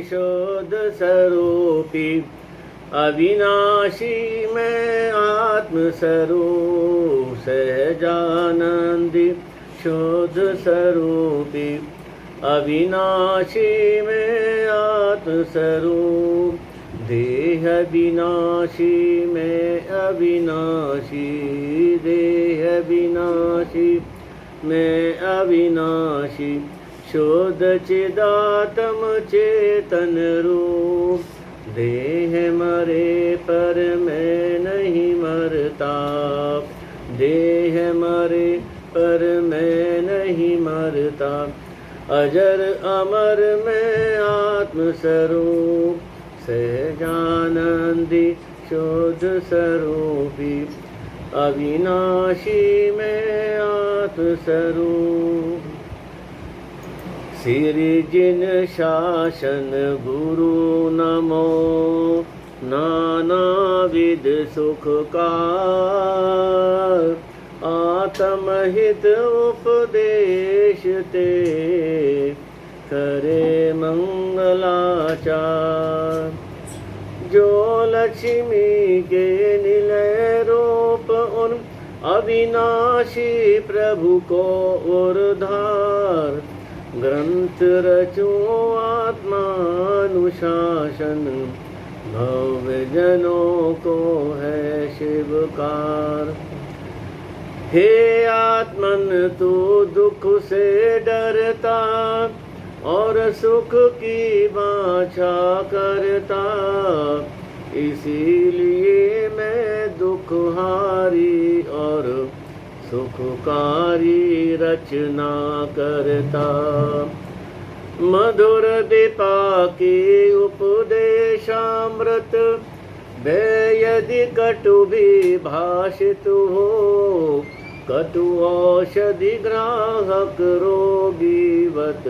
शोध स्वरूपी अविनाशी मैं आत्म स्वरूप सहजानंदी शोध स्वरूपी अविनाशी मैं आत्म स्वरूप देह विनाशी मैं अविनाशी देह विनाशी मैं अविनाशी शोध चिदात्म चेतन रूप देह मरे पर मैं नहीं मरता देह मरे पर मैं नहीं मरता अजर अमर मैं आत्म स्वरूप सहजानंदी शोध स्वरूपी अविनाशी मैं आत्म स्वरूप सिरजिन शासन गुरु नमो नानाविध सुख का आत्महित उपदेश ते करे मंगलाचार जो लक्ष्मी के निलय रूप उन अविनाशी प्रभु को उद्धार ग्रंथ रचो आत्मानुशासन भव्य जनों को है शिवकार हे आत्मन तू दुख से डरता और सुख की वांछा करता इसीलिए मैं दुखहारी और सुखकारी रचना करता मधुर दीपा की उपदेशामृत वे यदि कटु भी भाषित हो कटु औषधि ग्राहक रोगीवत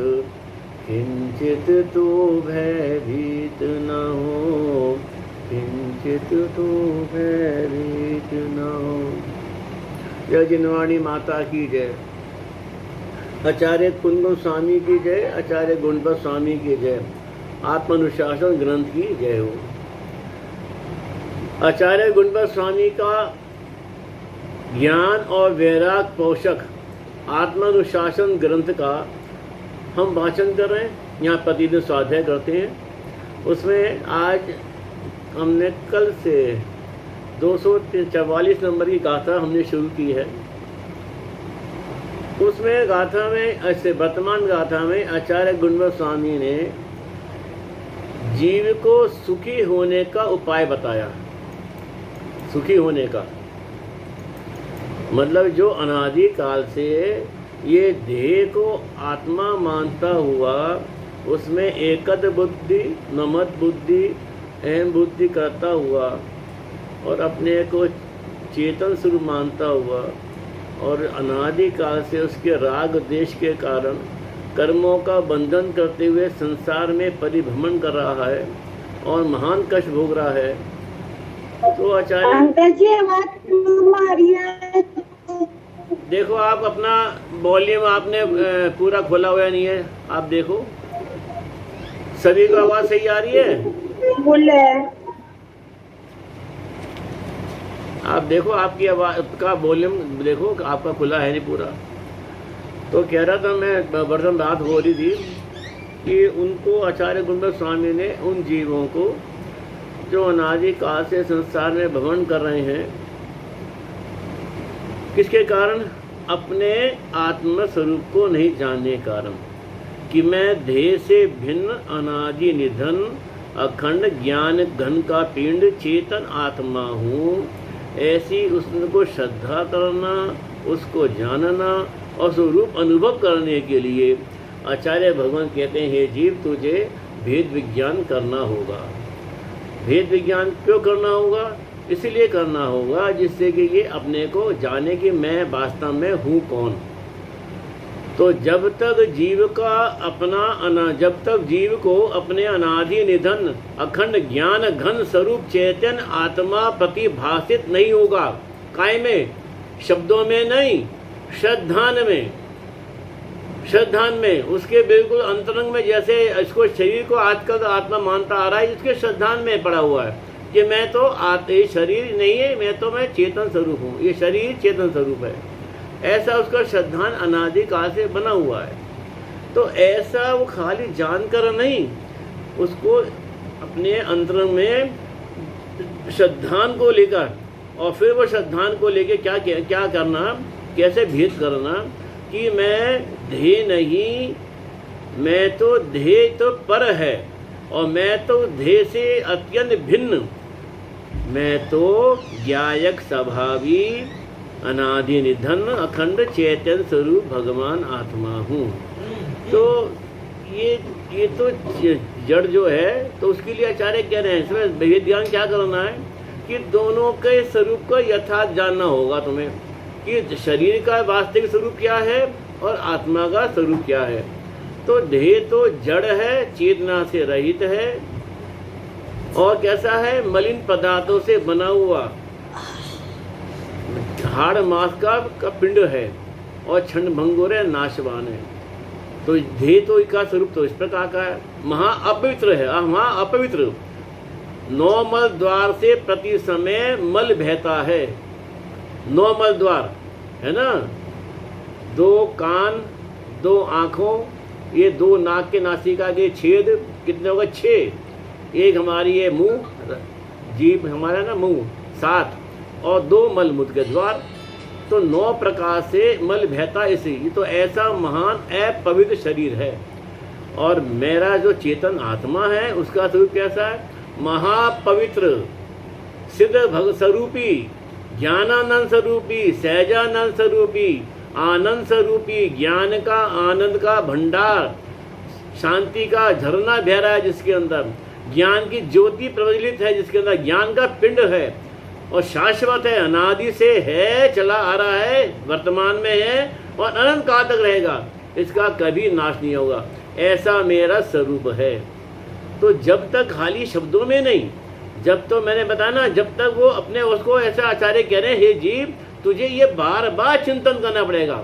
किंचित तू भयभीत न हो किंचित तू भयभीत न हो। जय जिनवाणी माता की जय, आचार्य कुंद स्वामी की जय, आचार्य गुणपत स्वामी की जय, आत्मानुशासन ग्रंथ की जय हो। आचार्य गुणपत स्वामी का ज्ञान और वैराग पोषक आत्मानुशासन ग्रंथ का हम वाचन कर रहे हैं, यहाँ प्रतिदिन स्वाध्याय करते हैं। उसमें आज हमने कल से 244 नंबर की गाथा हमने शुरू की है। उसमें गाथा में ऐसे वर्तमान गाथा में आचार्य गुणवत स्वामी ने जीव को सुखी होने का उपाय बताया। सुखी होने का मतलब जो अनादि काल से ये देह को आत्मा मानता हुआ उसमें एकद बुद्धि ममत बुद्धि अहम बुद्धि करता हुआ और अपने को चेतन स्वरूप मानता हुआ और अनादि काल से उसके राग देश के कारण कर्मों का बंधन करते हुए संसार में परिभ्रमण कर रहा है और महान कष्ट भोग रहा है। तो आचार्य देखो, आप अपना वॉल्यूम आपने पूरा खोला हुआ नहीं है, आप देखो सभी को आवाज सही आ रही है? बोले आप देखो आपकी आवाज का वॉल्यूम देखो आपका खुला है नहीं पूरा। तो कह रहा था मैं वर्तमान बात हो रही थी कि उनको आचार्य गुणवत स्वामी ने उन जीवों को जो अनादि काल से संसार में भ्रमण कर रहे हैं किसके कारण? अपने आत्म स्वरूप को नहीं जानने के कारण कि मैं देह से भिन्न अनादि निधन अखंड ज्ञान घन का पिंड चेतन आत्मा हूँ। ऐसी उसको श्रद्धा करना, उसको जानना और स्वरूप अनुभव करने के लिए आचार्य भगवान कहते हैं, हे जीव तुझे भेद विज्ञान करना होगा। भेद विज्ञान क्यों करना होगा? इसलिए करना होगा जिससे कि ये अपने को जाने कि मैं वास्तव में हूँ कौन। तो जब तक जीव को अपने अनादि निधन अखंड ज्ञान घन स्वरूप चैतन्य आत्मा प्रतिभाषित नहीं होगा, काय में? शब्दों में नहीं, श्रद्धान में। श्रद्धान में, उसके बिल्कुल अंतरंग में, जैसे इसको शरीर को आजकल आत्मा मानता आ रहा है, इसके श्रद्धान में पड़ा हुआ है कि मैं तो ये शरीर नहीं है, मैं चेतन स्वरूप हूँ, ये शरीर चेतन स्वरूप है। ऐसा उसका श्रद्धान अनादि काल से बना हुआ है। तो ऐसा वो खाली जानकर नहीं, उसको अपने अंतरंग में श्रद्धान को लेकर, और फिर वो श्रद्धान को लेकर क्या करना, कैसे भेद करना कि मैं ध्येय नहीं, मैं तो ध्येय तो पर है, और मैं तो ध्येय से अत्यंत भिन्न, मैं तो ज्ञायक स्वभावी अनादि निधन अखंड चैतन्य स्वरूप भगवान आत्मा हूँ। तो ये तो जड़ जो है, तो उसके लिए आचार्य कह रहे हैं इसमें भेद ज्ञान क्या करना है कि दोनों के स्वरूप को यथार्थ जानना होगा तुम्हें, कि शरीर का वास्तविक स्वरूप क्या है और आत्मा का स्वरूप क्या है। तो देह तो जड़ है, चेतना से रहित है, और कैसा है, मलिन पदार्थों से बना हुआ हाड़ मांस का पिंड है, और क्षण भंगुर है, नाशवान है। तो देह तो इसका स्वरूप तो इस प्रकार का है, महा अपवित्र है, महा अपवित्र। 9 मल द्वार से प्रति समय मल बहता है, 9 मल द्वार है ना, 2 कान, 2 आँखों, ये 2 नाक के नासिका के छेद, कितने हो गए 6, एक हमारी ये मुंह, जीभ हमारा ना मुंह 7, और 2 मल मूत्र के द्वार। तो 9 प्रकार से मल बहता इसी, तो ऐसा महान अपवित्र शरीर है। और मेरा जो चेतन आत्मा है उसका स्वरूप कैसा है, महापवित्र, सिद्ध भग स्वरूपी, ज्ञानानंद स्वरूपी, सहजानंद स्वरूपी, आनंद स्वरूपी, ज्ञान का आनंद का भंडार, शांति का झरना बह रहा है जिसके अंदर, ज्ञान की ज्योति प्रज्वलित है जिसके अंदर, ज्ञान का पिंड है, और शाश्वत है, अनादि से है, चला आ रहा है, वर्तमान में है, और अनंत काल तक रहेगा, इसका कभी नाश नहीं होगा। ऐसा मेरा स्वरूप है। तो जब तक खाली शब्दों में नहीं, जब तो मैंने बताया ना, जब तक वो अपने उसको ऐसा आचार्य कह रहे हैं, हे जीव तुझे ये बार बार चिंतन करना पड़ेगा।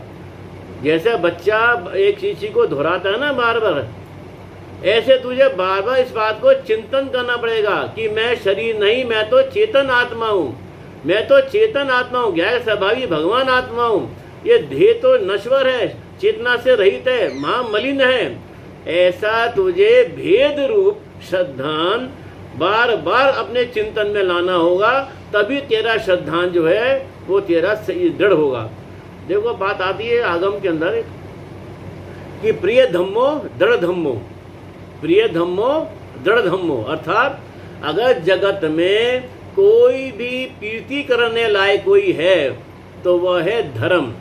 जैसे बच्चा एक चीज को दोहराता है ना बार बार, ऐसे तुझे बार बार इस बात को चिंतन करना पड़ेगा कि मैं शरीर नहीं, मैं तो चेतन आत्मा हूँ, मैं तो चेतन आत्मा हूँ, ज्ञान स्वभावी भगवान आत्मा हूँ। ये देह तो नश्वर है, चेतना से रहित है, महामलिन है। ऐसा तुझे भेद रूप श्रद्धान बार बार अपने चिंतन में लाना होगा, तभी तेरा श्रद्धान जो है वो तेरा दृढ़ होगा। देखो बात आती है आगम के अंदर कि प्रिय धम्मो दृढ़ धम्मो, प्रिय धम्मो दृढ़ धम्मो, अर्थात अगर जगत में कोई भी प्रीति करने लायक कोई है तो वह है धर्म।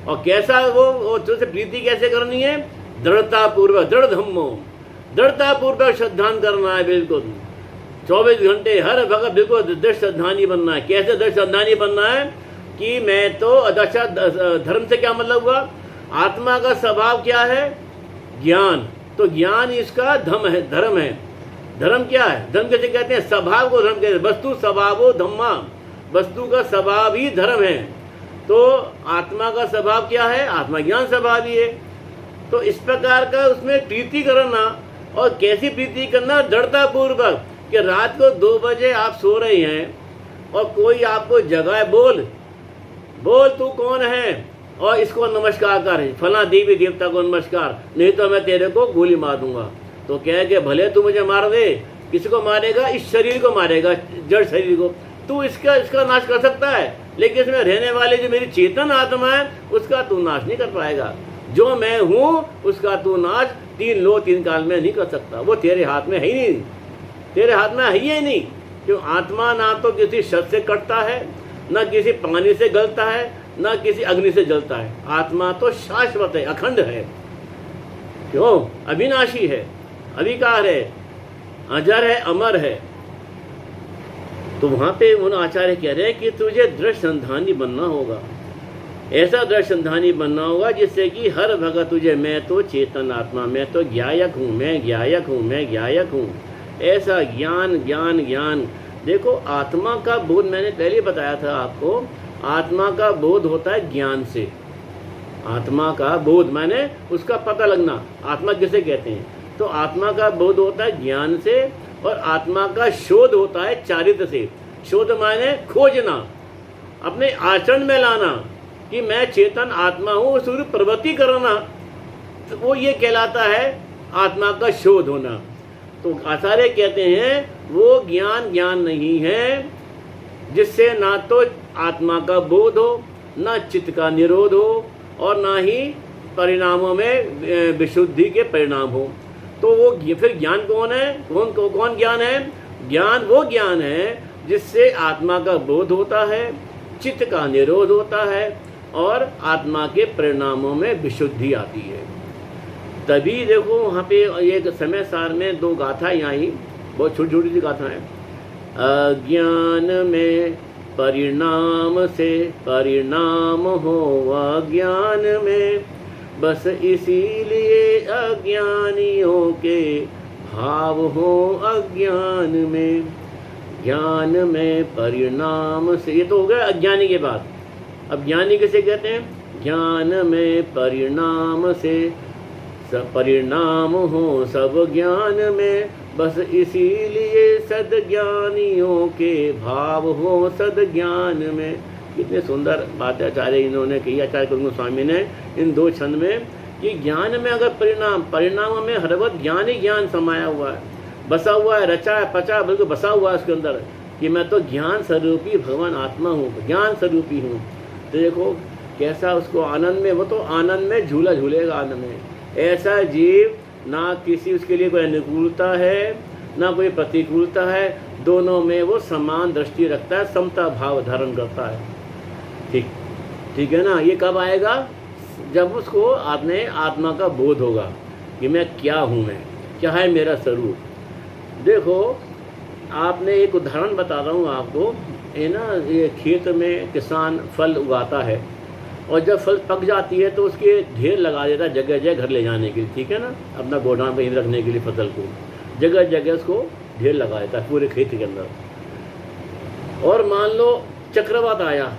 और कैसा वो तुझसे प्रीति कैसे करनी है, दृढ़ता पूर्वक, दृढ़ धम्मो, दृढ़ता पूर्वक श्रद्धान करना है, बिल्कुल 24 घंटे हर वक्त बिल्कुल दृढ़ श्रद्धानी बनना है। कैसे दृढ़ श्रद्धानी बनना है कि मैं तो अच्छा, धर्म से क्या मतलब हुआ, आत्मा का स्वभाव क्या है, ज्ञान, तो ज्ञान इसका धम है, धर्म है। धर्म क्या है, धर्म कैसे कहते हैं, स्वभाव को धर्म कहते हैं, वस्तु स्वभावो धम्मा, वस्तु का स्वभाव ही धर्म है। तो आत्मा का स्वभाव क्या है, आत्मा ज्ञान स्वभाव ही है। तो इस प्रकार का उसमें प्रीति करना, और कैसी प्रीति करना, दृढ़ता पूर्वक, कि रात को 2 बजे आप सो रहे हैं और कोई आपको जगाए, बोल बोल तू कौन है, और इसको नमस्कार कर, फला देवी देवता को नमस्कार, नहीं तो मैं तेरे को गोली मार दूंगा। तो कह के भले तू मुझे मार दे, किसको मारेगा, इस शरीर को मारेगा, जड़ शरीर को, तू इसका नाश कर सकता है, लेकिन इसमें रहने वाले जो मेरी चेतन आत्मा है उसका तू नाश नहीं कर पाएगा। जो मैं हूँ उसका तू नाश 3 लोक 3 काल में नहीं कर सकता, वो तेरे हाथ में है ही नहीं, तेरे हाथ में है ही नहीं। क्यों, आत्मा ना तो किसी शब्द से कटता है, न किसी पानी से गलता है, न किसी अग्नि से जलता है। आत्मा तो शाश्वत है, अखंड है, क्यों, अविनाशी है, अविकार है, अजर है, अमर है। तो वहां पे उन आचार्य कह रहे हैं कि तुझे दृढ़ संधानी बनना होगा, ऐसा दृढ़ संधानी बनना होगा जिससे कि हर भगत तुझे मैं तो चेतन आत्मा, मैं तो ज्ञायक हूँ, मैं ज्ञायक हूँ, मैं ज्ञायक हूँ, ऐसा ज्ञान ज्ञान ज्ञान। देखो आत्मा का बोध मैंने पहले बताया था आपको, आत्मा का बोध होता है ज्ञान से, आत्मा का बोध माने उसका पता लगना। आत्मा किसे कहते हैं? तो आत्मा का बोध होता है ज्ञान से, और आत्मा का शोध होता है चारित्र से। शोध माने खोजना, अपने आचरण में लाना कि मैं चेतन आत्मा हूँ, उस रूप प्रवृत्ति करना, तो वो ये कहलाता है आत्मा का शोध होना। तो आचार्य कहते हैं वो ज्ञान नहीं है जिससे ना तो आत्मा का बोध हो, ना चित्त का निरोध हो, और ना ही परिणामों में विशुद्धि के परिणाम हो। तो वो फिर ज्ञान कौन है? कौन ज्ञान है? ज्ञान वो ज्ञान है जिससे आत्मा का बोध होता है, चित्त का निरोध होता है, और आत्मा के परिणामों में विशुद्धि आती है। तभी देखो वहाँ पे एक समय सार में 2 गाथाएं आई, बहुत छोटी छोटी सी गाथाएं। अज्ञान में परिणाम से परिणाम हो अज्ञान में, बस इसीलिए अज्ञानियों के भाव हो अज्ञान में। ज्ञान में परिणाम से, ये तो हो गया अज्ञानी के बाद। अब ज्ञानी किसे कहते हैं? ज्ञान में परिणाम से परिणाम हो सब ज्ञान में, बस इसीलिए सद्ज्ञानियों के भाव हो सद्ज्ञान में। कितने सुंदर बातें आचार्य इन्होंने कही, आचार्य कुंद गोस्वामी ने इन 2 छंद में, कि ज्ञान में अगर परिणाम में हरवत ज्ञान ही ज्ञान समाया हुआ है, बसा हुआ है, रचा है, पचा बिल्कुल बसा हुआ है उसके अंदर, कि मैं तो ज्ञान स्वरूपी भगवान आत्मा हूँ, ज्ञान स्वरूपी हूँ। तो देखो कैसा उसको आनंद में, वो तो आनंद में झूला झूलेगा आनंद में। ऐसा जीव ना किसी उसके लिए कोई अनुकूलता है ना कोई प्रतिकूलता है, दोनों में वो समान दृष्टि रखता है, समता भाव धारण करता है। ठीक है ना। ये कब आएगा? जब उसको आपने आत्मा का बोध होगा कि मैं क्या हूँ, मैं क्या है मेरा स्वरूप। देखो आपने एक उदाहरण बता रहा हूँ आपको, ये ना, ये खेत में किसान फल उगाता है, और जब फल पक जाती है तो उसके ढेर लगा देता है जगह जगह घर ले जाने के लिए, ठीक है ना, अपना गोदाम पे रखने के लिए फसल को जगह जगह उसको ढेर लगा देता है पूरे खेत के अंदर। और मान लो चक्रवात आया,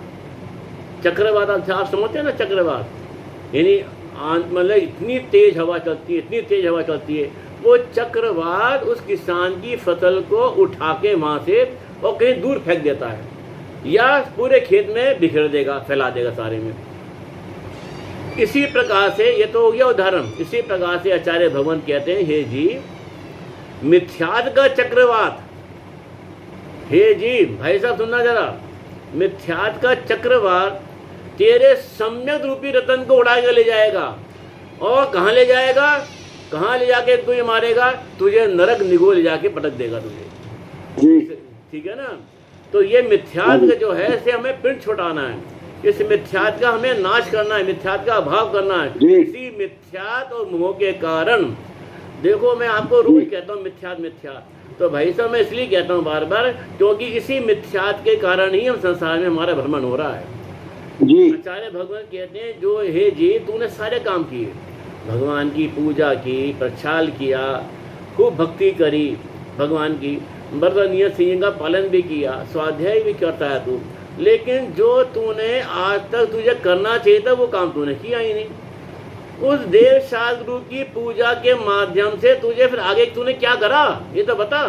चक्रवात आप समझते हैं ना, चक्रवात यानी मतलब इतनी तेज हवा चलती है, इतनी तेज हवा चलती है, वो चक्रवात उस किसान की फसल को उठा के वहाँ से और कहीं दूर फेंक देता है, या पूरे खेत में बिखेर देगा, फैला देगा सारे में। इसी प्रकार से, ये तो हो गया उदाहरण, इसी प्रकार से आचार्य भगवान कहते हैं, हे जी मिथ्यात का चक्रवात, हे जी भाई साहब सुनना जरा, मिथ्यात का चक्रवात तेरे सम्यक रूपी रतन को उड़ा के ले जाएगा, और कहाँ ले जाएगा? कहाँ ले जाके तुझे मारेगा? तुझे नरक निगो ले जाके पटक देगा तुझे, ठीक है ना। तो ये मिथ्यात जो है इसे हमें पिंड छुटाना है, इस मिथ्यात का हमें नाश करना है, मिथ्यात का अभाव करना है। इसी मिथ्यात और मोह के कारण, देखो मैं आपको रोज कहता हूँ मिथ्यात मिथ्यात, तो भाई साहब मैं इसलिए कहता हूँ बार बार, क्योंकि इसी मिथ्यात के कारण ही हम संसार में हमारा भ्रमण हो रहा है जी। आचार्य भगवान कहते हैं, जो हे जी तूने सारे काम किए, भगवान की पूजा की, प्रक्षाल किया, खूब भक्ति करी भगवान की, व्रत नियत संयम का पालन भी किया, स्वाध्याय भी करता है तू, लेकिन जो तूने आज तक तुझे करना चाहिए था वो काम तूने किया ही नहीं। उस देव शास्त्र की पूजा के माध्यम से तुझे फिर आगे तूने क्या करा ये तो बता।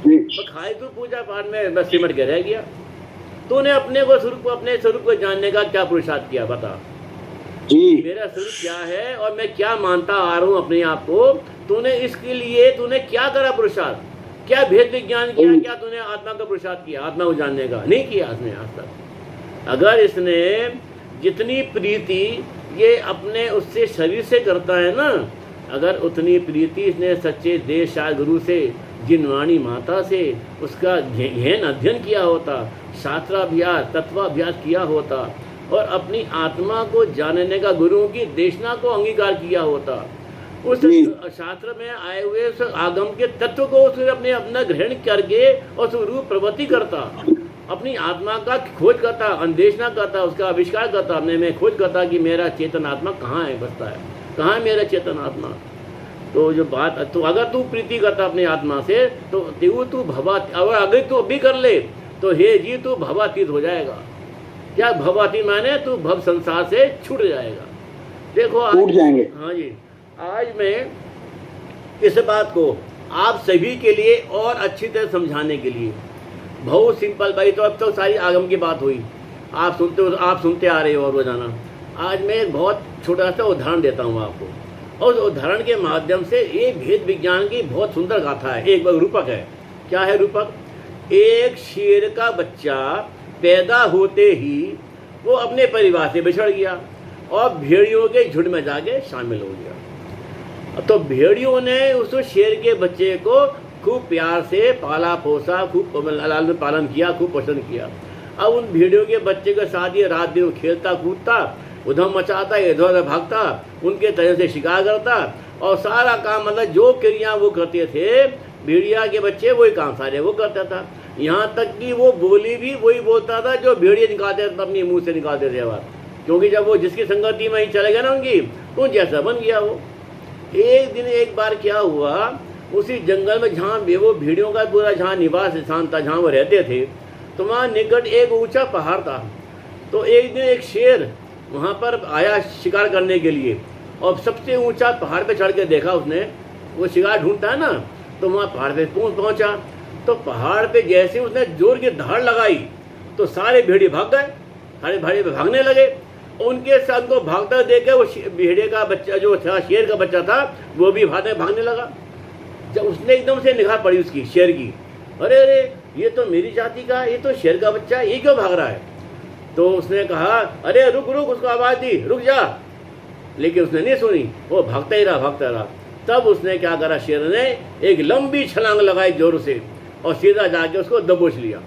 तो खाए तू पूजा पाठ में बस सिमट के रह गया, तूने अपने स्वरूप को जानने का क्या पुरुषार्थ किया बता जी। मेरा स्वरूप क्या है और मैं क्या मानता आ रहा हूँ अपने आप को, तूने इसके लिए तूने क्या करा पुरुषार्थ, क्या भेद विज्ञान किया, क्या तूने आत्मा का पुरुषार्थ किया, आत्मा को जानने का? नहीं किया इसने आज तक। अगर इसने जितनी प्रीति ये अपने उससे शरीर से करता है ना, अगर उतनी प्रीति इसने सच्चे देश गुरु से, जिनवाणी माता से उसका गहन अध्ययन किया होता, शास्त्राभ्यास तत्वाभ्यास किया होता, और अपनी आत्मा को जानने का गुरुओं की देशना को अंगीकार किया होता, उस शास्त्र में आए हुए उस आगम के तत्व को उसने अपना ग्रहण करके और स्वरूप प्रवृत्ति करता, अपनी आत्मा का खोज करता, अन्वेषणा करता, उसका आविष्कार करता, अपने में खोज करता कि मेरा चेतन आत्मा कहाँ है, बसता है, कहाँ है मेरा चेतन आत्मा। तो जो बात, तो अगर तू प्रीति करता अपनी आत्मा से, तो तू भवा, अगर तू अभी कर ले तो हे जी तू भवातीत हो जाएगा। क्या भवातीत माने? तू भव संसार से छूट जाएगा। देखो आज, टूट जाएंगे। हाँ जी, आज मैं इस बात को आप सभी के लिए और अच्छी तरह समझाने के लिए, बहुत सिंपल भाई, तो अब तो सारी आगम की बात हुई, आप सुनते आ रहे हो रोजाना। आज मैं एक बहुत छोटा सा उदाहरण देता हूँ आपको, और उस उदाहरण के माध्यम से एक भेद विज्ञान की बहुत सुंदर गाथा है। एक रूपक है। क्या है रूपक? एक शेर का बच्चा पैदा होते ही वो अपने परिवार से बिछड़ गया और भेड़ियों के झुंड में जाके शामिल हो गया। तो भेड़ियों ने उस शेर के बच्चे को खूब प्यार से पाला पोसा, खूब लालन पालन किया, खूब पोषण किया। अब उन भेड़ियों के बच्चे के साथ ये रात दिन खेलता कूदता, उधम मचाता, इधर उधर भागता, उनके तरह से शिकार करता, और सारा काम मतलब जो क्रिया वो करते थे भेड़िया के बच्चे, वही काम सारे वो करता था। यहाँ तक कि वो बोली भी वही बोलता था जो भेड़िया निकालते थे अपने मुंह से निकालते थे बात, क्योंकि जब वो जिसकी संगति में ही चले गए ना उनकी, तो जैसा बन गया वो। एक दिन एक बार क्या हुआ, उसी जंगल में जहाँ वो भेड़ियों का पूरा जहाँ निवास स्थान था, जहाँ वो रहते थे, तो वहाँ निकट एक ऊंचा पहाड़ था। तो एक दिन एक शेर वहाँ पर आया शिकार करने के लिए, और सबसे ऊंचा पहाड़ पे चढ़ के देखा उसने, वो शिकार ढूंढता है ना, तो वहाँ पहाड़ पे पहुँचा। तो पहाड़ पे जैसे उसने जोर की दहाड़ लगाई तो सारे भेड़िए भाग गए, सारे भेड़िए भागने लगे। उनके साथ को भागता देख के वो भेड़िए का बच्चा जो था, शेर का बच्चा था, वो भी भागने लगा। जब उसने एकदम से निगाह पड़ी उसकी शेर की, अरे अरे ये तो मेरी जाति का, ये तो शेर का बच्चा, ये क्यों भाग रहा है? तो उसने कहा अरे रुक रुक, उसको आवाज दी रुक जा, लेकिन उसने नहीं सुनी, वो भागता ही रहा। तब उसने क्या करा, शेर ने एक लंबी छलांग लगाई जोर से, और सीधा जाके उसको दबोच लिया।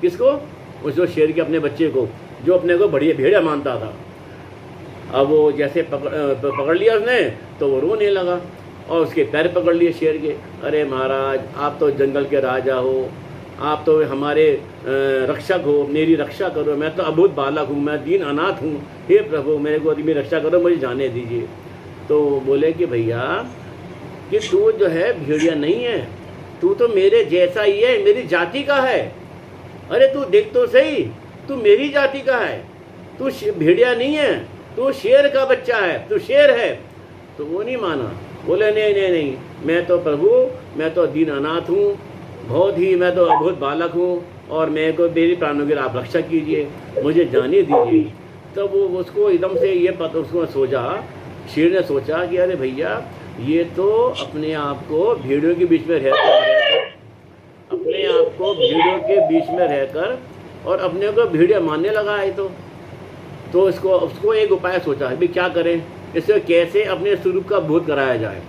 किसको? उस जो शेर के अपने बच्चे को, जो अपने को बढ़िया भेड़िया मानता था। अब वो जैसे पकड़ लिया उसने, तो वो रोने लगा और उसके पैर पकड़ लिए शेर के। अरे महाराज, आप तो जंगल के राजा हो, आप तो हमारे रक्षक हो, मेरी रक्षा करो, मैं तो अबूझ बालक हूँ, मैं दीन अनाथ हूँ, हे प्रभु मेरे को मेरी रक्षा करो, मुझे जाने दीजिए। तो बोले कि भैया कि तू जो है भेड़िया नहीं है, तू तो मेरे जैसा ही है, मेरी जाति का है। अरे तू देख तो सही, तू मेरी जाति का है, तू भेड़िया नहीं है, तू शेर का बच्चा है, तू शेर है। तो वो नहीं माना, बोले नहीं नहीं नहीं, मैं तो प्रभु, मैं तो दीन अनाथ हूँ, बहुत ही मैं तो अद्भुत बालक हूँ, और मेरे को मेरी प्राणों की आप रक्षा कीजिए, मुझे जाने दीजिए। तब वो उसको एकदम से ये पता, उसको सोचा, शेर ने सोचा कि अरे भैया ये तो अपने आप को भेड़ियों के बीच में रहकर, अपने आप को भेड़ियों के बीच में रहकर और अपने को भेड़िया मानने लगा है। तो उसको एक उपाय सोचा है, भी क्या करें, इससे कैसे अपने स्वरूप का बोध कराया जाए।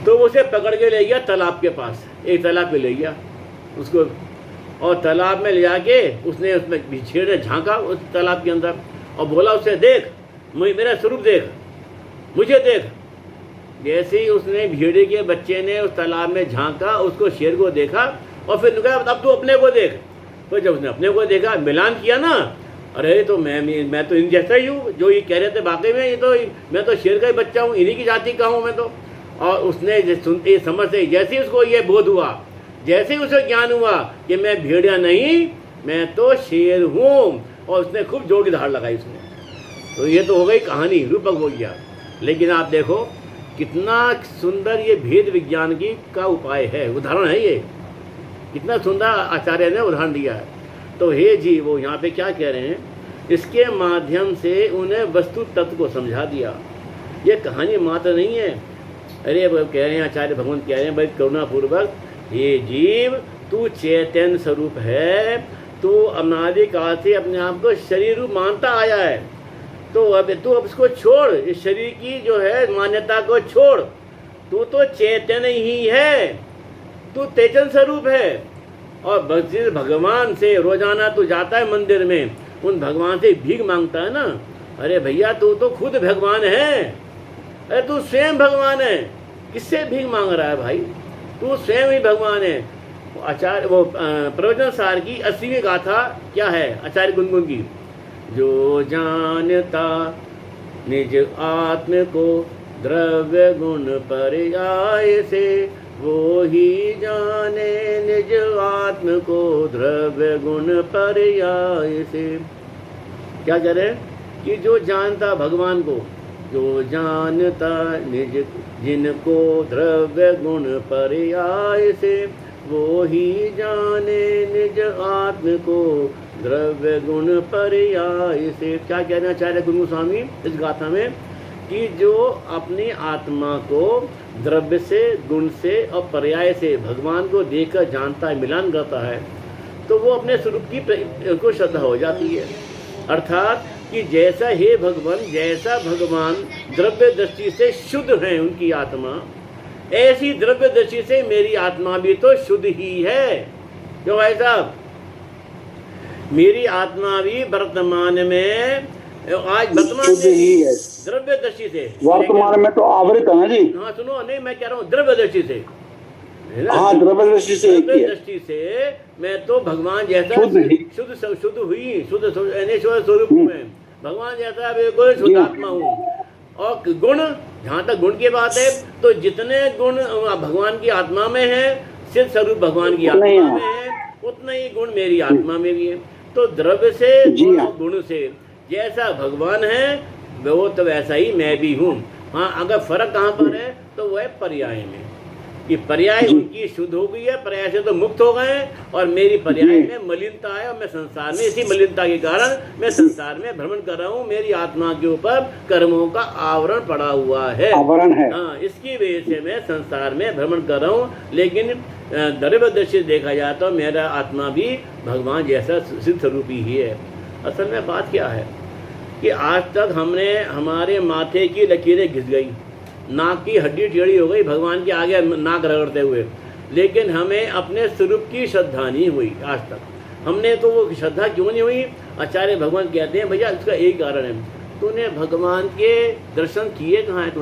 तो उसे पकड़ के ले गया तालाब के पास, एक तालाब पे ले गया उसको, और तालाब में ले जाके उसने उसमें शेर ने झांका उस तालाब के अंदर, और बोला उससे, देख मेरा स्वरूप देख, मुझे देख। जैसे ही उसने भेड़िए के बच्चे ने उस तालाब में झांका, उसको शेर को देखा, और फिर कहा अब तू अपने को देख। तो जब उसने अपने को देखा, मिलान किया ना, अरे तो मैं तो इन जैसा ही हूँ, जो ये कह रहे थे वाकई में, ये तो मैं तो शेर का ही बच्चा हूँ, इन्हीं की जाति का हूँ मैं तो। और उसने सुनते समझ से जैसे ही उसको ये बोध हुआ, जैसे ही उसे ज्ञान हुआ कि मैं भेड़िया नहीं, मैं तो शेर हूँ, और उसने खूब जोर की दहाड़ लगाई उसने। तो ये तो हो गई कहानी, रूपक हो गया। लेकिन आप देखो कितना सुंदर ये भेद विज्ञान की का उपाय है, उदाहरण है ये, कितना सुंदर आचार्य ने उदाहरण दिया है। तो हे जी, वो यहाँ पे क्या कह रहे हैं, इसके माध्यम से उन्हें वस्तु तत्व को समझा दिया। ये कहानी मात्र नहीं है। अरे वो कह रहे हैं, आचार्य भगवान कह रहे हैं भाई करुणापूर्वक, ये जीव तू चैतन्य स्वरूप है, तू अनादि काल से अपने आप को शरीर रूप मानता आया है। तो अब इसको छोड़, इस शरीर की जो है मान्यता को छोड़, तू तो चैतन्य ही है, तू तेजन स्वरूप है। और भगवान से रोजाना तू जाता है मंदिर में, उन भगवान से भीख मांगता है ना, अरे भैया तू तो खुद भगवान है, अरे तू स्वयं भगवान है, किससे भीख मांग रहा है भाई, तू स्वयं ही भगवान है। आचार्य वो प्रवचन सार की 80वीं गाथा क्या है आचार्य गुनगुन की, जो जानता निज आत्म को द्रव्य गुण पर्याय से, वो ही जाने निज आत्म को द्रव्य गुण पर्याय से। क्या कह रहे हैं, कि जो जानता भगवान को, जो जानता निज जिनको द्रव्य गुण पर्याय से, वो ही जाने निज आत्म को द्रव्य गुण पर्याय से। क्या कहना चाह रहे गुरु गोस्वामी इस गाथा में, कि जो अपनी आत्मा को द्रव्य से, गुण से और पर्याय से भगवान को देखकर जानता है, मिलान करता है, तो वो अपने स्वरूप की को श्रद्धा हो जाती है। अर्थात कि जैसा हे भगवान, जैसा भगवान द्रव्य दृष्टि से शुद्ध है उनकी आत्मा, ऐसी द्रव्य दृष्टि से मेरी आत्मा भी तो शुद्ध ही है। क्यों भाई साहब, मेरी आत्मा भी वर्तमान में, आज वर्तमान में ही है द्रव्य दृष्टि से, वर्तमान में तो आवृत है जी। हाँ सुनो, नहीं मैं कह रहा हूँ द्रव्य दृष्टि से, हाँ द्रव्य दृष्टि से, द्रव्य दृष्टि से मैं तो भगवान जैसा शुद्ध हुई, शुद्ध स्वरूप में भगवान जैसा बिल्कुल शुद्ध आत्मा हूँ। और गुण, जहाँ तक गुण की बात है, तो जितने गुण भगवान की आत्मा में है, सिद्ध स्वरूप भगवान की आत्मा में है, उतने ही गुण मेरी आत्मा में भी है। तो द्रव्य से, गुण से जैसा भगवान है वो तो वैसा ही मैं भी हूँ। हाँ, अगर फर्क कहाँ पर है तो वह पर्याय में, कि पर्याय उनकी शुद्ध हो गई है, पर्याय से तो मुक्त हो गए, और मेरी पर्याय में मलिनता है, और मैं संसार में, इसी मलिनता के कारण मैं संसार में भ्रमण कर रहा हूँ। मेरी आत्मा के ऊपर कर्मों का आवरण पड़ा हुआ है, आवरण है। हाँ, इसकी वजह से मैं संसार में भ्रमण कर रहा हूँ। लेकिन द्रव्य दृष्टि से देखा जाए तो मेरा आत्मा भी भगवान जैसा सिद्ध स्वरूपी ही है। असल में बात क्या है कि आज तक हमने, हमारे माथे की लकीरें घिस गई, नाक की हड्डी टेढ़ी हो गई भगवान के आगे नाक रगड़ते हुए, लेकिन हमें अपने स्वरूप की श्रद्धा नहीं हुई आज तक। हमने तो वो श्रद्धा क्यों नहीं हुई? आचार्य भगवान कहते हैं भैया इसका एक कारण है, तूने भगवान के दर्शन किए कहाँ हैं?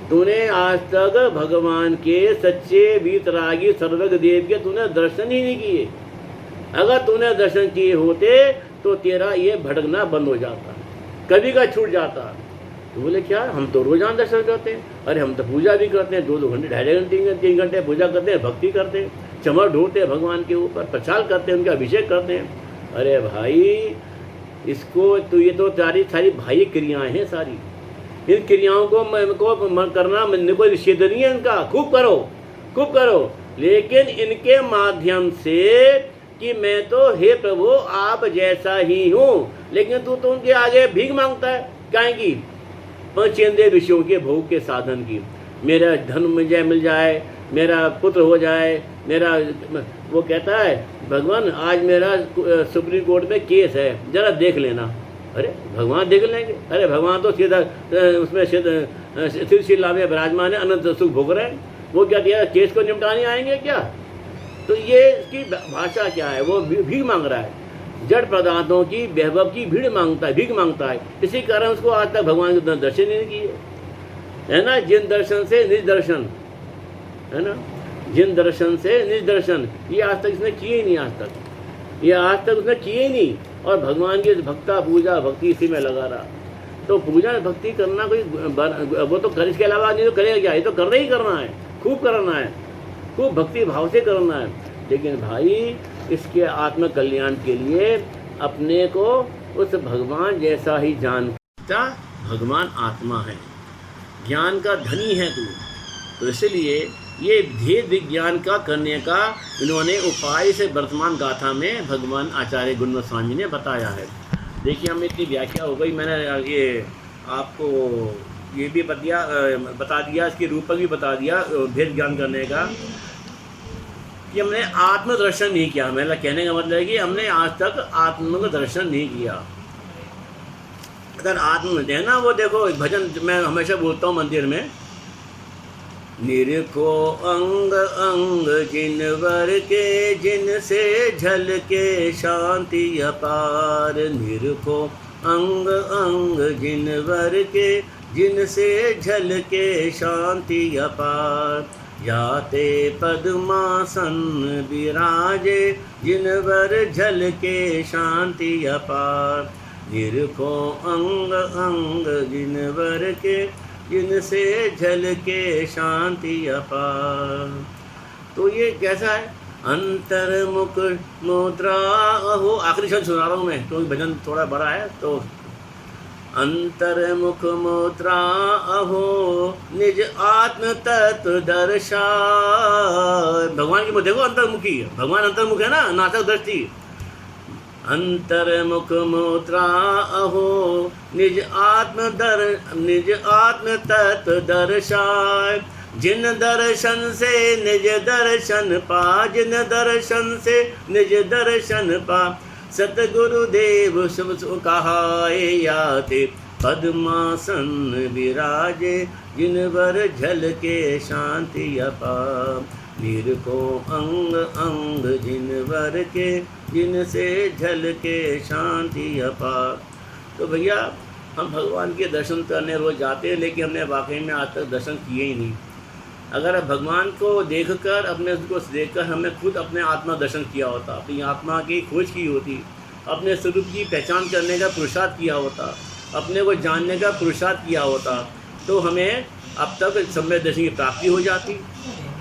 तूने आज तक भगवान के सच्चे वीतरागी सर्वज्ञ देव के तूने दर्शन ही नहीं किए। अगर तूने दर्शन किए होते तो तेरा ये भटकना बंद हो जाता, कभी का छूट जाता। तो बोले क्या, हम तो रोजाना दर्शन करते हैं, अरे हम तो पूजा भी करते हैं, 2-2 घंटे, 2.5 घंटे, 3 घंटे पूजा करते हैं, भक्ति करते हैं, चमर ढोते हैं भगवान के ऊपर, प्रचार करते हैं, उनका अभिषेक करते हैं। अरे भाई, इसको तो ये तो सारी भाई क्रियाएं हैं सारी। इन क्रियाओं को करना कोई निषेध नहीं है इनका, खूब करो, लेकिन इनके माध्यम से कि मैं तो हे प्रभु आप जैसा ही हूँ, लेकिन तू तो उनके आगे भीख मांगता है। काहे की? पंचेंद्रिय विषयों के भोग के साधन की। मेरा धन मुझे मिल जाए, मेरा पुत्र हो जाए, मेरा, वो कहता है भगवान आज मेरा सुप्रीम कोर्ट में केस है, जरा देख लेना। अरे भगवान देख लेंगे? अरे भगवान तो सीधा उसमें शिला में विराजमान है, अनंत सुख भोग रहे हैं, वो क्या दिया केस को निपटाने आएंगे क्या? तो ये इसकी भाषा क्या है? वो भीख मांग रहा है, जड़ पदार्थों की वैभव की भीख मांगता है। इसी कारण उसको आज तक भगवान के दर्शन नहीं किए, है ना। जिन दर्शन से निज दर्शन, है ना, जिन दर्शन से निज दर्शन, ये आज तक इसने किए ही नहीं, आज तक उसने किए ही नहीं। और भगवान की भक्ता पूजा भक्ति इसी में लगा रहा। तो पूजा भक्ति करना कोई वो तो कर, इसके अलावा नहीं तो करेगा क्या? ये तो करना ही करना है, खूब करना है, खूब भक्ति भाव से करना है। लेकिन भाई इसके आत्म कल्याण के लिए अपने को उस भगवान जैसा ही जानता, भगवान आत्मा है, ज्ञान का धनी है तू। तो इसलिए ये भेद विज्ञान का करने का इन्होंने उपाय से वर्तमान गाथा में भगवान आचार्य गुण गोस्वामी ने बताया है। देखिए, हम इतनी व्याख्या हो गई, मैंने ये आपको ये भी बता दिया, इसके रूप भी बता दिया भेद ज्ञान करने का, कि हमने आत्मदर्शन नहीं किया। मेरा कहने का मतलब है कि हमने आज तक आत्म का दर्शन नहीं किया। अगर आत्म है ना, वो देखो भजन मैं हमेशा बोलता हूँ मंदिर में, निरखो अंग अंग जिनवर के, जिनसे झलके शांति अपार। निरखो अंग अंग जिनवर के, जिनसे झलके शांति अपार। जाते पद्मासन विराजे, जिनवर झलके शांति अपार। निरखो अंग अंग जिनवर के, जिनसे झलके शांति अपार। तो ये कैसा है? अंतर्मुख मुद्रा हो, आखिरी शब्द सुना रहा हूँ मैं, क्योंकि भजन थोड़ा बड़ा है तो अंतर्मुख मोत्रा अहो निज आत्म तत्व दर्शा। भगवान की देखो अंतर्मुखी, भगवान अंतर्मुख है ना, नाटक दृष्टि। अंतर्मुख मोत्रा अहो निज आत्म तत्व दर्शाय। जिन दर्शन से निज दर्शन पा, जिन दर्शन से निज दर्शन पा। सतगुरुदेव शुभ कहाए याते पद्मासन विराजे। जिन वर झल के शांति अपा, वीर को अंग अंग जिन वर के, जिनसे झल के शांति अपा। तो भैया हम भगवान के दर्शन करने रोज जाते हैं, लेकिन हमने वाकई में आज तक दर्शन किए ही नहीं। अगर भगवान को देखकर, अपने उसको देखकर हमने खुद अपने आत्मा दर्शन किया होता, अपनी आत्मा की खोज की होती, अपने स्वरूप की पहचान करने का पुरुषार्थ किया होता, अपने को जानने का पुरुषार्थ किया होता, तो हमें अब तक सम्यक दर्शन की प्राप्ति हो जाती।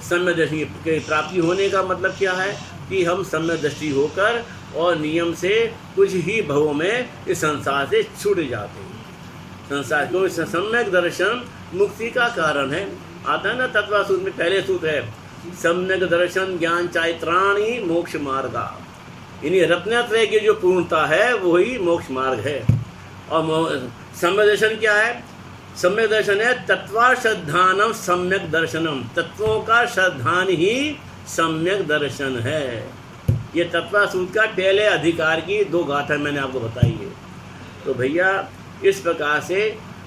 सम्यक दर्शन की प्राप्ति होने का मतलब क्या है कि हम सम्यक दृष्टि होकर और नियम से कुछ ही भवों में इस संसार से छूट जाते हैं। संसार को सम्यक दर्शन मुक्ति का कारण है। आता है ना तत्व सूत्र में पहले सूत्र है, सम्यक दर्शन ज्ञान चारित्राणि मोक्ष मार्गा। इन्हीं रत्नत्रय की जो पूर्णता है वही मोक्ष मार्ग है। और सम्यक दर्शन क्या है? सम्यक दर्शन है तत्वा श्रद्धानम सम्यक दर्शनम। तत्वों का श्रद्धान ही सम्यक दर्शन है। ये तत्वा सूत्र का पहले अधिकार की 2 गाथा मैंने आपको बताई है। तो भैया इस प्रकार से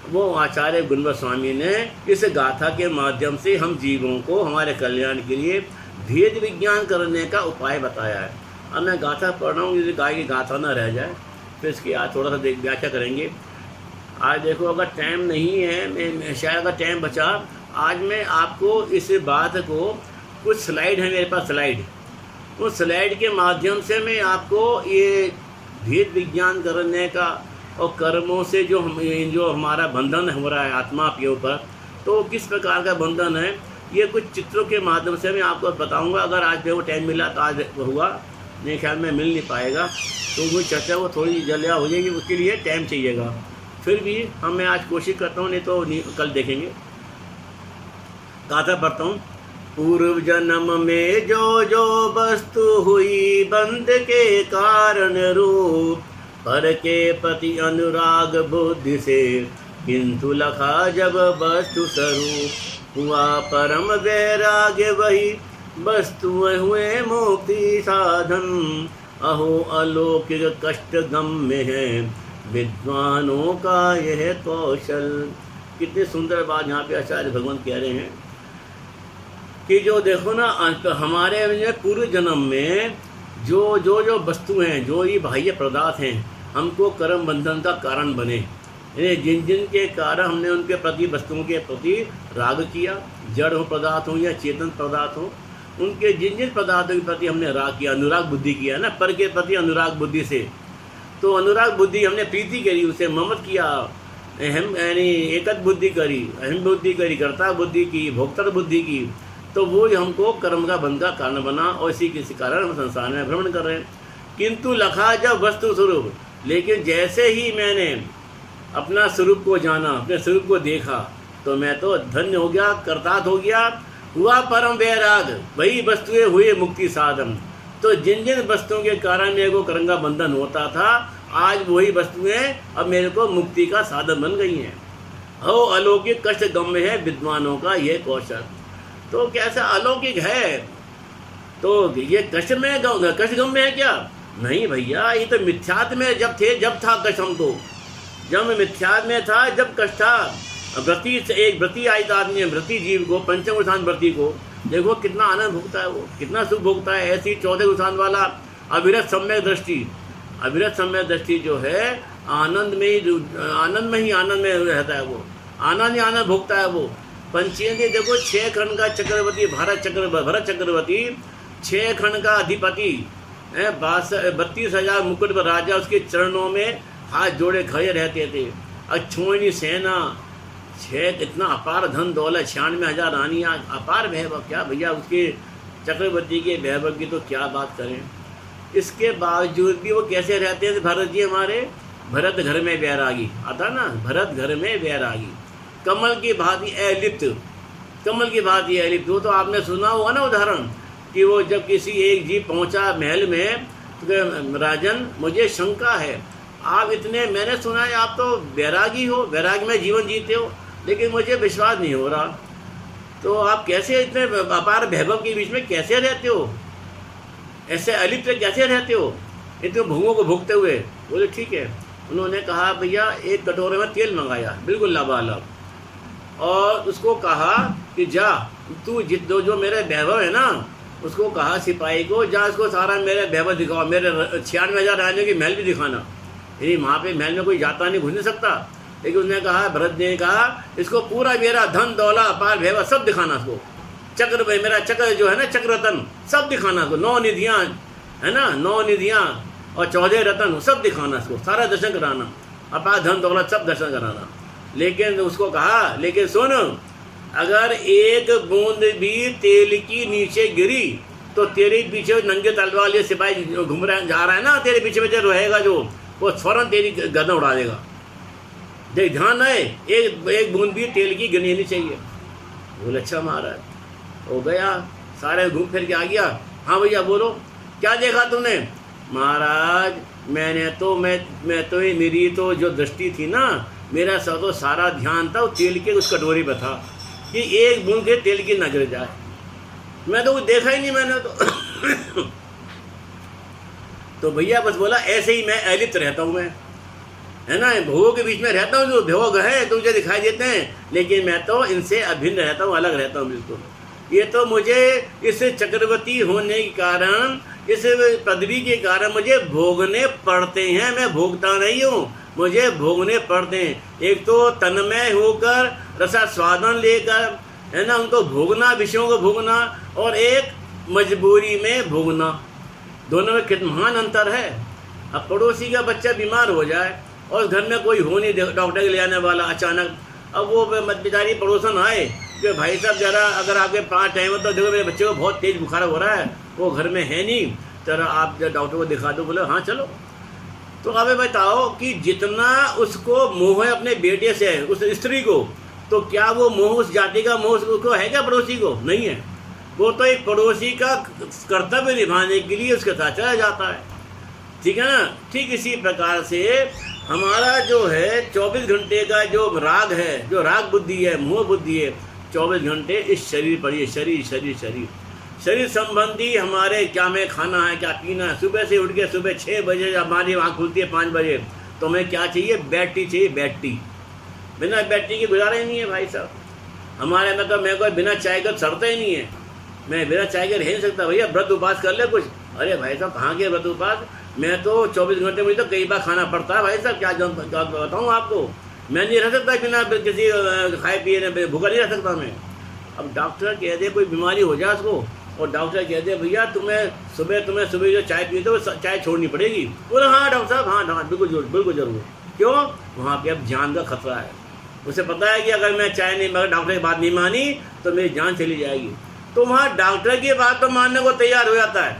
वो आचार्य गुणवंत स्वामी ने इस गाथा के माध्यम से हम जीवों को हमारे कल्याण के लिए भेद विज्ञान करने का उपाय बताया है। अब मैं गाथा पढ़ रहा हूँ, यदि गाय की गाथा ना रह जाए, फिर इसकी आज थोड़ा सा व्याख्या करेंगे। आज देखो अगर टाइम नहीं है, मैं शायद अगर टाइम बचा, आज मैं आपको इस बात को, कुछ स्लाइड है मेरे पास स्लाइड, उस स्लाइड के माध्यम से मैं आपको ये भेद विज्ञान करने का और कर्मों से जो हमारा बंधन हो रहा है आत्मा के ऊपर, तो किस प्रकार का बंधन है, ये कुछ चित्रों के माध्यम से मैं आपको बताऊंगा। अगर आज मेरे को टाइम मिला तो आज हुआ, नहीं ख्याल में मिल नहीं पाएगा, तो वो चर्चा वो थोड़ी जल्दी हो जाएगी, उसके लिए टाइम चाहिएगा। फिर भी मैं आज कोशिश करता हूँ, नहीं तो कल देखेंगे। गाथा पढ़ता हूँ। पूर्व जन्म में जो जो वस्तु हुई बंध के कारण रूप, पर के प्रति अनुराग बुद्धि से किंतु लखा जब वस्तु स्वरूप। हुआ परम वैराग्य वही वस्तु हुए मुक्ति साधन। अहो अलौकिक कष्ट गम्य है विद्वानों का यह कौशल। कितनी सुंदर बात यहाँ पे आचार्य भगवान कह रहे हैं कि जो देखो ना, हमारे पूर्व जन्म में जो वस्तु हैं, जो ये बाह्य पदार्थ हैं, हमको कर्म बंधन का कारण बने। जिन जिन के कारण हमने उनके प्रति, वस्तुओं के प्रति राग किया, जड़ हो पदार्थ हो या चेतन पदार्थ हो, उनके जिन जिन पदार्थों के प्रति हमने राग किया, अनुराग बुद्धि किया ना, पर के प्रति अनुराग बुद्धि से, तो अनुराग बुद्धि हमने प्रीति करी, उसे ममत किया, अहम यानी एकत बुद्धि करी, अहम बुद्धि करी, कर्ता बुद्धि की, भोक्ता बुद्धि की, तो वो हमको कर्म का बंध का कारण बना और इसी के कारण हम संसार में भ्रमण कर रहे हैं। किंतु लखा जब वस्तु स्वरूप, लेकिन जैसे ही मैंने अपना स्वरूप को जाना, अपने स्वरूप को देखा, तो मैं तो धन्य हो गया, कर्तार्थ हो गया। हुआ परम वैराग, वही वस्तुएं हुए मुक्ति साधन। तो जिन जिन वस्तुओं के कारण मेरे को कर्म का बंधन होता था, आज वही वस्तुएं अब मेरे को मुक्ति का साधन बन गई हैं। हो अलौकिक कष्ट गम्य है विद्वानों का यह कौशल। तो कैसा अलौकिक है, तो ये कष्ट गम्य है क्या? नहीं भैया, ये तो मिथ्यात्व में जब था कष्ट, हमको जब मिथ्यात्व में था, जब कष्ट था। व्रती, एक व्रती आयित आदमी, व्रती जीव को, पंचम उठान व्रती को देखो कितना आनंद भोगता है, वो कितना सुख भोगता है। ऐसी 14 उठान वाला अविरत सम्यक दृष्टि, अविरत सम्यक दृष्टि जो है आनंद में ही आनंद में रहता है, वो आनंद ही आनंद भोगता है वो। पंचेंद्रिय देखो, 6 खंड का चक्रवर्ती, भरत चक्रवर्ती 6 खंड का अधिपति, 32,000 मुकुट पर राजा, उसके चरणों में हाथ जोड़े खड़े रहते थे। अक्षोहिणी सेना, 6 इतना अपार धन दौलत, 96,000 रानियाँ, अपार वैभव। क्या भैया उसके चक्रवर्ती के वैभव की तो क्या बात करें। इसके बावजूद भी वो कैसे रहते थे भरत जी हमारे? भरत घर में बैरागी आता ना, भरत घर में बैरागी, कमल की भांति अलिप्त, कमल की भांति अलिप्त। वो तो आपने सुना होगा ना उदाहरण कि वो जब किसी एक जीव पहुंचा महल में तो राजन मुझे शंका है, आप इतने, मैंने सुना है आप तो बैरागी हो, बैरागी में जीवन जीते हो, लेकिन मुझे विश्वास नहीं हो रहा, तो आप कैसे इतने अपार वैभव के बीच में कैसे रहते हो, ऐसे अलिप्त कैसे रहते हो इतने भोगों को भोगते हुए। बोले ठीक है। उन्होंने कहा भैया एक कटोरे में तेल मंगाया बिल्कुल लबालब, और उसको कहा कि जा तू जो मेरे वैभव है ना, उसको कहा सिपाही को, जा उसको सारा मेरे वैभव दिखाओ, मेरे 96,000 रानियों की महल भी दिखाना। यदि वहाँ पे महल में कोई जाता नहीं, घुस नहीं सकता, लेकिन उसने कहा, भरत ने कहा इसको पूरा मेरा धन दौला अपार वैभव सब दिखाना, उसको चक्र भाई मेरा चक्र जो है ना, चक्र रतन सब दिखाना, उसको 9 निधियाँ है ना, 9 निधियाँ और 14 रतन सब दिखाना, उसको सारा दर्शन कराना, अपार धन दौलत सब दर्शन कराना। लेकिन उसको कहा, लेकिन सुन, अगर एक बूंद भी तेल की नीचे गिरी तो तेरे पीछे नंगे तलवार लिए सिपाही घूम रहा जा रहा है ना, तेरे पीछे जो रहेगा जो, वो फौरन तेरी गर्दन उड़ा देगा। देख ध्यान है, एक बूंद भी तेल की गिरनी नहीं चाहिए। बोले अच्छा महाराज। हो गया, सारे घूम फिर के आ गया। हाँ भैया बोलो क्या देखा तुमने? महाराज मैंने तो मैं तो मेरी तो जो दृष्टि थी ना, मेरा तो सारा ध्यान था तेल के उस कटोरी पर था कि एक बूंद के तेल की न गिर जाए। मैं तो कुछ देखा ही नहीं मैंने तो भैया बस बोला ऐसे ही मैं अलिप्त रहता हूँ, मैं है ना, भोगों के बीच में रहता हूँ, जो भोग है तो मुझे दिखाई देते हैं, लेकिन मैं तो इनसे अभिन्न रहता हूँ, अलग रहता हूँ बिल्कुल। ये तो मुझे इस चक्रवर्ती होने के कारण, इस पदवी के कारण मुझे भोगने पड़ते हैं, मैं भोगता नहीं हूँ, मुझे भोगने पड़ते हैं। एक तो तन्मय होकर रसा स्वादन लेकर है ना, उनको भोगना, विषयों को भोगना, और एक मजबूरी में भोगना, दोनों में कितना महान अंतर है। अब पड़ोसी का बच्चा बीमार हो जाए और घर में कोई हो नहीं डॉक्टर के ले आने वाला अचानक, अब वो बेचारी पड़ोसन आए कि भाई साहब जरा अगर आपके पास टाइम हो तो देखो मेरे बच्चे को बहुत तेज बुखार हो रहा है, वो घर में है नहीं, जरा आप डॉक्टर को दिखा दो। बोले हाँ चलो। तो अब बताओ कि जितना उसको मोह है अपने बेटे से, उस स्त्री को, तो क्या वो मोह उस जाति का मोह उसको है क्या पड़ोसी को? नहीं है। वो तो एक पड़ोसी का कर्तव्य निभाने के लिए उसके साथ चला जाता है, ठीक है ना। ठीक इसी प्रकार से हमारा जो है 24 घंटे का जो राग है, जो राग बुद्धि है, मोह बुद्धि है, 24 घंटे इस शरीर पर ही, शरीर शरीर शरीर शरीर संबंधी हमारे क्या में खाना है, क्या पीना है। सुबह से उठ के सुबह 6 बजे हमारी आँख खुलती है 5 बजे, तो हमें क्या चाहिए? बैटरी चाहिए, बैटरी। बिना बैटरी के गुजारा ही नहीं है भाई साहब। हमारे में तो मेरे को बिना चाय का सड़ता ही नहीं है, मैं बिना चाय के रह नहीं सकता। भैया व्रत उपवास कर ले कुछ। अरे भाई साहब कहाँ के व्रत उपवास, मैं तो 24 घंटे मुझे तो कई बार खाना पड़ता है भाई साहब, क्या बताऊँ आपको। मैं नहीं रह सकता बिना किसी खाए पिए, भूखा नहीं रह सकता मैं। अब डॉक्टर कह दे कोई बीमारी हो जाए उसको, और डॉक्टर कह दे भैया तुम्हें सुबह जो चाय पीते हो चाय छोड़नी पड़ेगी। बोले हाँ डॉक्टर साहब, हाँ बिल्कुल जरूर। क्यों? वहाँ पे अब जान का खतरा है। उसे पता है कि अगर मैं चाय नहीं, मगर डॉक्टर की बात नहीं मानी तो मेरी जान चली जाएगी। तो वहाँ डॉक्टर की बात तो मानने को तैयार हो जाता है।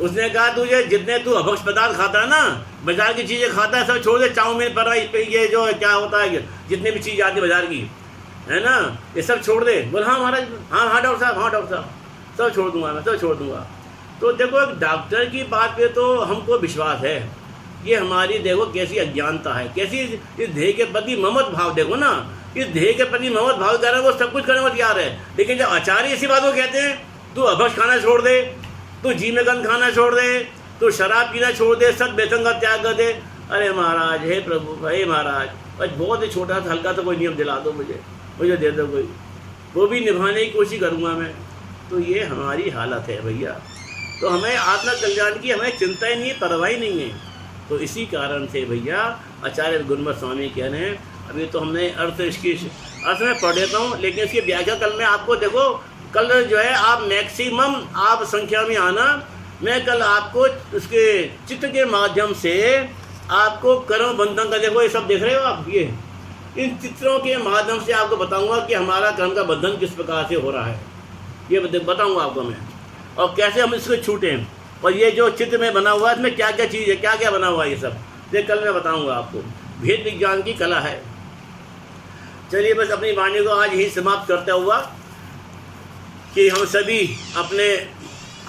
उसने कहा तुझे जितने तू अभक्ष पदार्थ खाता है ना, बाजार की चीज़ें खाता है, सब छोड़ दे। चाउमीन पर ये जो क्या होता है, जितने भी चीज़ आती है बाजार की, है ना, ये सब छोड़ दे। बोल हाँ महाराज, हाँ डॉक्टर साहब, हाँ डॉक्टर साहब, सब छोड़ दूंगा, मैं सब छोड़ दूंगा। तो देखो डॉक्टर की बात पे तो हमको विश्वास है। ये हमारी देखो कैसी अज्ञानता है, कैसी इस देह के प्रति ममत भाव। देखो ना, इस देह के प्रति ममत भाव कर रहे हैं, वो सब कुछ करने को तैयार है। लेकिन जब आचार्य इसी बात को कहते हैं तू अभक्ष खाना छोड़ दे, तू जी में गंध खाना छोड़ दे, तू शराब पीना छोड़ दे, सब व्यसन का त्याग कर दे। अरे महाराज, हे प्रभु, हे महाराज, बस बहुत ही छोटा सा हल्का सा कोई नियम दिला दो मुझे दे दो कोई, वो भी निभाने की कोशिश करूँगा मैं। तो ये हमारी हालत है भैया। तो हमें आत्म कल्याण की हमें चिंता ही नहीं है, परवाह ही नहीं है। तो इसी कारण से भैया आचार्य गुरुमत स्वामी कह रहे हैं, अभी तो हमने अर्थ इसकी अर्थ में पढ़ देता हूँ, लेकिन इसकी व्याख्या कल में आपको देखो, कल जो है आप मैक्सिमम आप संख्या में आना, मैं कल आपको उसके चित्र के माध्यम से आपको कर्म बंधन का, देखो ये सब देख रहे हो आप, ये इन चित्रों के माध्यम से आपको बताऊंगा कि हमारा कर्म का बंधन किस प्रकार से हो रहा है, ये बताऊंगा आपको मैं, और कैसे हम इसको छूटें। और ये जो चित्र में बना हुआ है इसमें क्या क्या चीज़ है, क्या क्या बना हुआ है, ये सब ये कल मैं बताऊंगा आपको। भेद विज्ञान की कला है। चलिए बस अपनी वाणी को आज यही समाप्त करता हुआ कि हम सभी अपने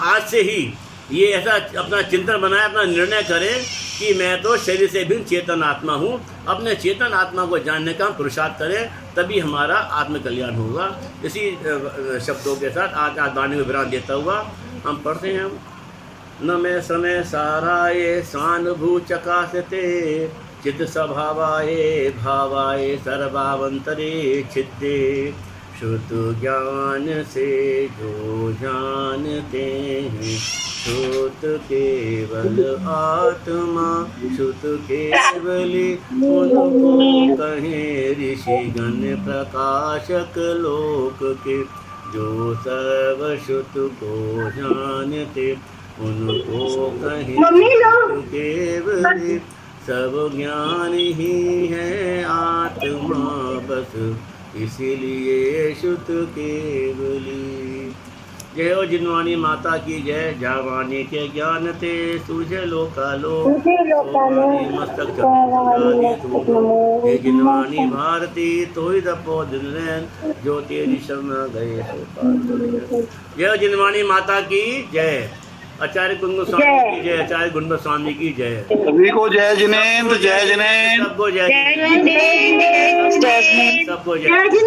आज से ही ये ऐसा अपना चिंतन बनाए, अपना निर्णय करें कि मैं तो शरीर से भिन्न चेतन आत्मा हूँ। अपने चेतन आत्मा को जानने का हम पुरुषार्थ करें, तभी हमारा आत्मकल्याण होगा। इसी शब्दों के साथ आज वाणी को विराम देता हुआ हम पढ़ते हैं। हम न मैं समय साराये सानुभू चकाशते चित्त स्वभावाये भावाये सर्वावंतरे चित्ते श्रुत ज्ञान से जो जानते हैं श्रुत केवल आत्मा श्रुत केवली उनको कहें ऋषिगण प्रकाशक लोक के जो सर्व श्रुत को जानते उनको कहें श्रुत केवली सब ज्ञान ही है आत्मा बस इसीलिए शुद्ध केवली। जय हो जिनवाणी माता की जय। जावानी के ज्ञान ते सूझे लोकालो मस्तक हे जिनवाणी भारती तो ही दपो दिन जो तेरी शरण गए जय हो जिनवाणी माता की जय। आचार्य गुंड स्वामी की जय। आचार्य गुंड स्वामी की जय। सभी को जय जिनेंद्र, जय जिनेंद्र, सबको जय, जय जिनेंद्र, सबको जय।